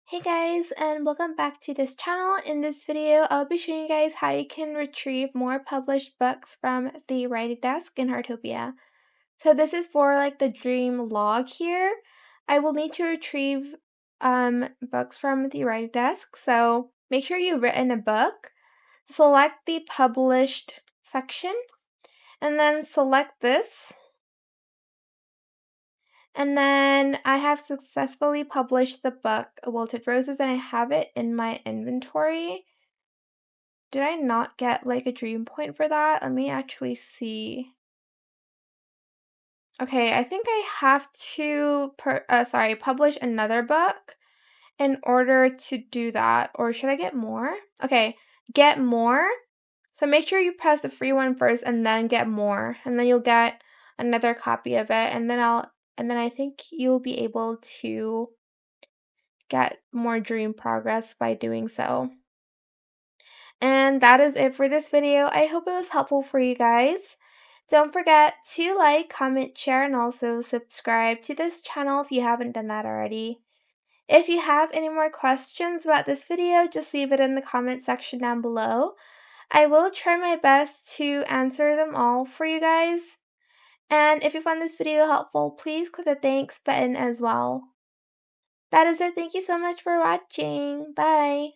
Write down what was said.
Hey guys, and welcome back to this channel. In this video, I'll be showing you guys how you can retrieve more published books from the writing desk in Heartopia. So this is for like the dream log here. I will need to retrieve books from the writing desk. So make sure you've written a book. Select the published section and then select this. And then I have successfully published the book Wilted Roses and I have it in my inventory. Did I not get like a dream point for that? Let me actually see. Okay, I think I have to publish another book in order to do that. Or should I get more? Okay, get more. So make sure you press the free one first and then get more. And then you'll get another copy of it. And then I think you'll be able to get more dream progress by doing so. And that is it for this video. I hope it was helpful for you guys. Don't forget to like, comment, share, and also subscribe to this channel if you haven't done that already. If you have any more questions about this video, just leave it in the comment section down below. I will try my best to answer them all for you guys. And if you found this video helpful, please click the thanks button as well. That is it. Thank you so much for watching. Bye.